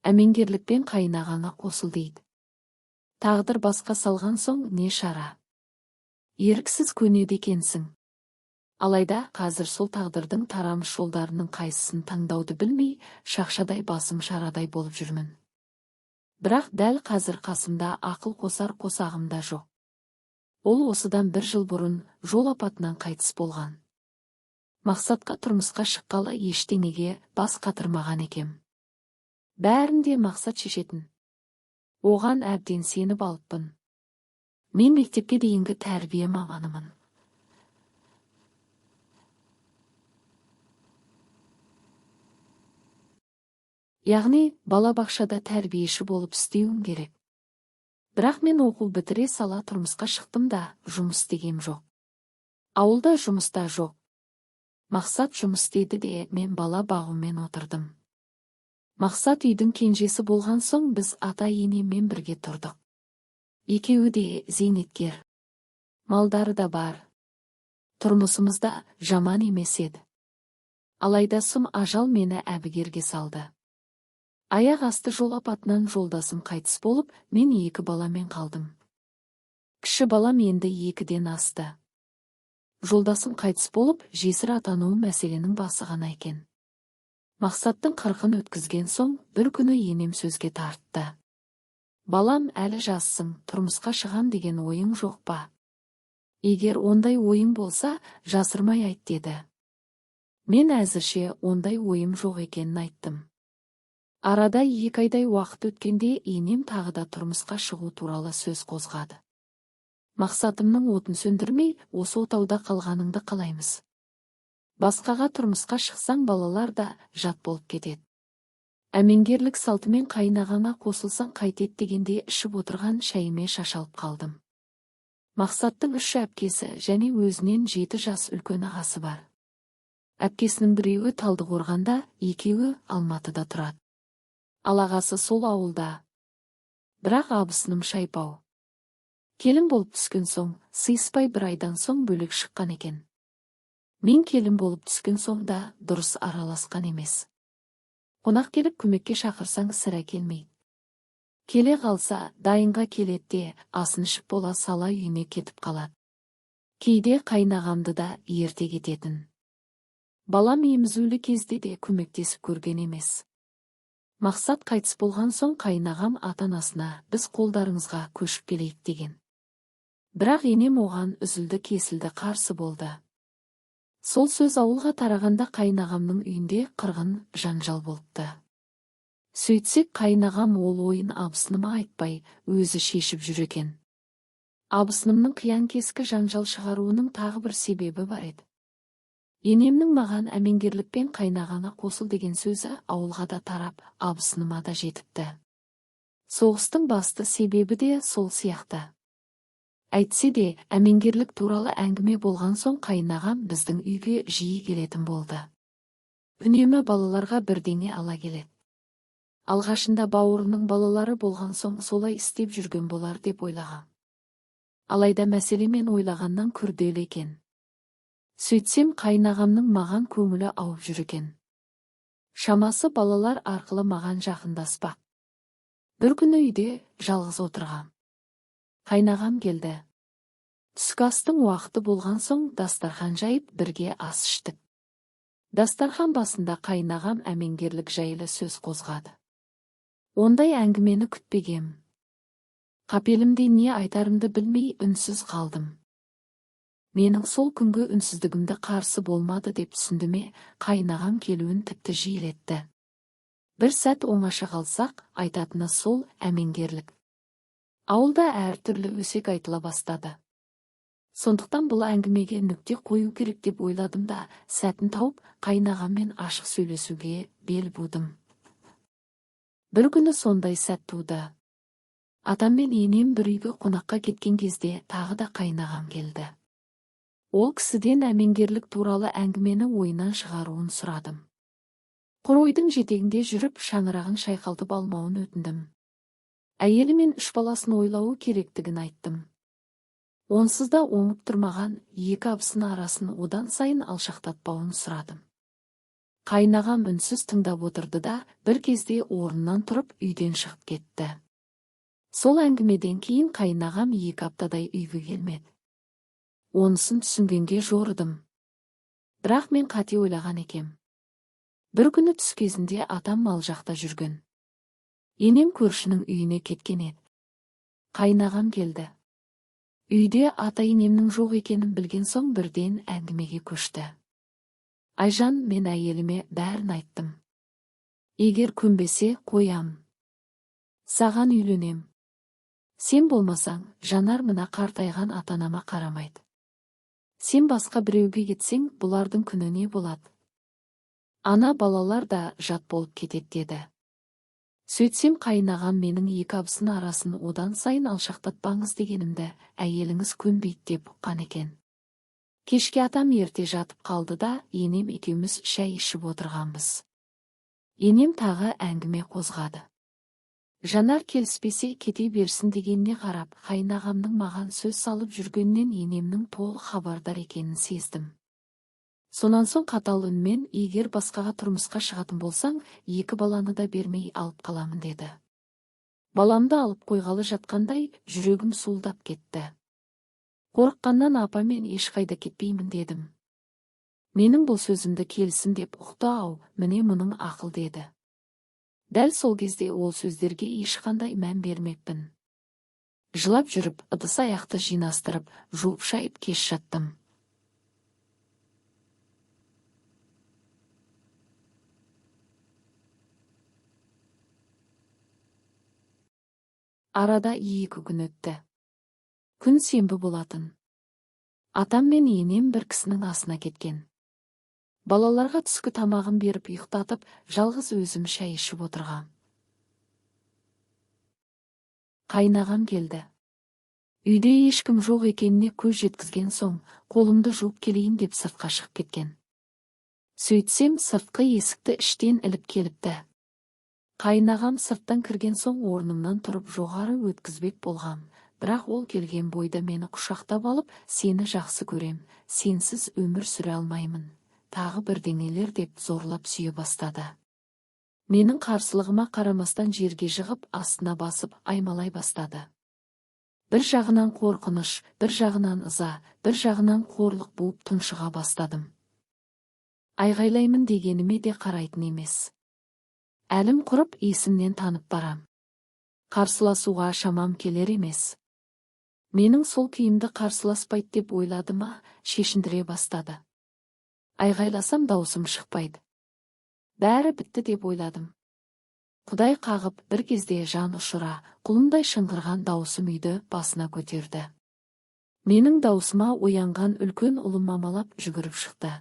Әмеңгерлікпен қайнағаңа қосыл дейді. Тағдыр басқа салған соң не шара? Еріксіз көнеді екенсің. Алайда қазір сол тағдырдың тарамыш жолдарының қайсысын таңдауды білмей, шақшадай басым шарадай болып жүрмін. Бірақ дәл қазір қасымда ақыл қосар қосағымда жоқ. Ол осыдан 1 жыл бұрын жол апатынан қайтыс болған. Мақсатқа тұрмысқа шыққалы ештеңеге бас қатырмаған екем. Бәрінде мақсат шешетін. Оған әбден сеніп алыппын. Мен мектепке дейінгі тәрбие маманымын. Яғни, балабақшада тәрбиеші болып істеуім керек. Бірақ мен оқу бітіре сала тұрмысқа шықтым да, жұмыс істегем жоқ. Ауылда жұмыста жоқ. Мақсат жұмыс істеді де, мен бала бағумен отырдым. Мақсат үйдің кенжесі болған соң біз ата-енеммен бірге тұрдық. Екеуі де зейнеткер. Малдары да бар. Тұрмысымызда жаман емес еді. Алайда сұм ажал мені әбігерге салды. Аяқ асты жол апатынан жолдасым қайтыс болып, мен 2 баламен қалдым. Кіші балам енді 2-ден асты. Жолдасым қайтыс болып, жесір атануы мәселенің басы ғана екен. Мақсаттың 40-ын өткізген соң, бір күні енем сөзге тартты. Балам, әлі жассың, тұрмысқа шығам деген ойың жоқ па? Егер ондай ойың болса, жасырмай айт деді. Мен әзірше ондай ойым жоқ екенін айттым. Арада 2 айдай уақыт өткенде енем тағы да тұрмысқа шығу туралы сөз қозғады. Мақсатымның отын сөндірмей, осы отауда қалғаныңды қалаймыз. Басқаға тұрмысқа шықсаң балалар да жат болып кетеді. Әмеңгерлік салтымен қайнағаңа қосылсаң қайтет дегенде ішіп отырған шәйіме шашалып қалдым. Мақсаттың 3 әпкесі және өзінен 7 жас үлкен ағасы бар. Әпкесінің біреуі Талдықорғанда, 2-і Алматыда тұрады. Ал ағасы сол ауылда. Бірақ абысыным шайпау. Келін болып түскен соң, сыйыспай 1 айдан соң бөлек шыққан екен. Мен келін болып түскен соң да дұрыс араласқан емес. Қонақ келіп көмекке шақырсаң сірә келмейді. Келе қалса, дайынға келеді де, асын ішіп бола сала үйіне кетіп қалады. Кейде қайнағамды да ерте кететін. Балам емізулі кезде де көмектесіп көрген емес. Мақсат қайтыс болған соң қайнағам ата-анасына біз қолдарыңызға көшіп келейік деген. Бірақ енем оған үзілді кесілді қарсы болды. Сол сөз ауылға тарағанда қайнағамның үйінде қырғын жанжал болыпты. Сөйтсек қайнағам ол ойын абысыныма айтпай, өзі шешіп жүр екен. Абысынымның қиян-кескі жанжал шығаруының тағы бір себебі бар еді. Енемнің маған әмеңгерлікпен қайнағаңа қосыл деген сөзі ауылға да тарап, абысыныма да жетіпті. Соғыстың басты себебі де сол сияқты. Әйтсе де, әмеңгерлік туралы әңгіме болған соң қайнағам біздің үйге жиі келетін болды. Үнемі балаларға бірдеңе ала келеді. Алғашында бауырының балалары болған соң солай істеп жүрген болар деп ойлағам. Алайда мәселе мен ойлағаннан күрделі екен. Сөйтсем қайнағамның маған көңілі ауып жүр екен. Шамасы балалар арқылы маған жақындаспақ. Бір күні үйде жалғыз отырғам. Қайнағам келді. Түскі астың уақыты болған соң дастархан жайып бірге ас іштік. Дастархан басында қайнағам әмеңгерлік жайлы сөз қозғады. Ондай әңгімені күтпегем. Қапелімде не айтарымды білмей үнсіз қалдым. Менің сол күнгі үнсіздігімді қарсы болмады деп түсінді ме, қайнағам келуін тіпті жиілетті. Бір сәт оңаша қалсақ, айтатыны сол әмеңгерлік. Ауылда әртүрлі өсек айтыла бастады. Сондықтан бұл әңгімеге нүкте қою керек деп ойладым да, сәтін тауып, қайнағаммен ашық сөйлесуге бел будым. Бір күні сондай сәт туды. Атам мен енем бір үйге қонаққа кеткен кезде тағы да қайнағам келді. Ол кісіден әмеңгерлік туралы әңгімені ойынан шығаруын сұрадым. Құр ойдың жетегінде жүріп шаңырағын шайқалтып алмауын өтіндім. Әйелі мен 3 баласын ойлауы керектігін айттым. Онсыз да оңып тұрмаған 2 абысын арасын одан сайын алшақтатпауын сұрадым. Қайнағам үнсіз тыңдап отырды да, бір кезде орнынан тұрып үйден шығып кетті. Сол әңгімеден кейін қайнағам 2 аптадай үйге келмеді. Онысын түсінгенге жорыдым. Бірақ мен қате ойлаған екем. Бір күні түс кезінде атам мал жақта жүрген. Енем көршінің үйіне кеткен еді. Қайнағам келді. Үйде ата-енемнің жоқ екенін білген соң бірден әңгімеге көшті. Айжан, мен әйеліме бәрін айттым. Егер көнбесе, қоям. Саған үйленем. Сен болмасаң, Жанар мына қартайған ата-анама қарамайды. Сен басқа біреуге кетсең, бұлардың күні не болады? Ана балалар да жат болып кетеді деді. Сөйтсем қайнағам менің 2 абысын арасын одан сайын алшақтатпаңыз дегенімді әйеліңіз көнбейді деп ұққан екен. Кешке атам ерте жатып қалды да, енем екеуміз шай ішіп отырғанбыз. Енем тағы әңгіме қозғады. Жанар келіспесе кете берсін дегеніне қарап, қайнағамның маған сөз салып жүргеннен енемнің толық хабардар екенін сездім. Сонан соң қатал үнмен, егер басқаға тұрмысқа шығатын болсаң, 2 баланы да бермей алып қаламын деді. Баламды алып қойғалы жатқандай, жүрегім суылдап кетті. Қорыққаннан апамен ешқайда кетпеймін дедім. Менің бұл сөзімді келісім деп ұқты-ау, міне мұның ақыл деді. Дәл сол кезде ол сөздерге ешқандай мән бермеппін. Жылап жүріп, ыдыс аяқты жинастырып, жуып шайып кеш жаттым. Арада 2 күн өтті. Күн сенбі болатын. Атам мен енем бір кісінің асына кеткен. Балаларға түскі тамағын беріп ұйықтатып, жалғыз өзім шай ішіп отырғам. Қайнағам келді. Үйде ешкім жоқ екеніне көз жеткізген соң, қолымды жуып келейін деп сыртқа шығып кеткен. Сөйтсем, сыртқы есікті іштен іліп келіпті. Қайнағам сырттан кірген соң орнымнан тұрып жоғары өткізбек болғам. Бірақ ол келген бойда мені құшақтап алып, сені жақсы көрем, сенсіз өмір сүре алмаймын. Тағы бірдеңелер деп зорлап сүйе бастады. Менің қарсылығыма қарамастан жерге жығып, астына басып, аймалай бастады. Бір жағынан қорқыныш, бір жағынан ыза, бір жағынан қорлық буып тұншыға бастадым. Айғайлаймын дегеніме де қарайтын емес. Әлім құрып, есімнен танып барам. Қарсыласуға шамам келер емес. Менің сол күйімді қарсыласпайды деп ойлады ма, шешіндіре бастады. Айғайласам даусым шықпайды. Бәрі бітті деп ойладым. Құдай қағып, бір кезде жан ұшыра, құлындай шыңғырған даусым үйді басына көтерді. Менің даусыма оянған үлкен ұлым мамалап жүгіріп шықты.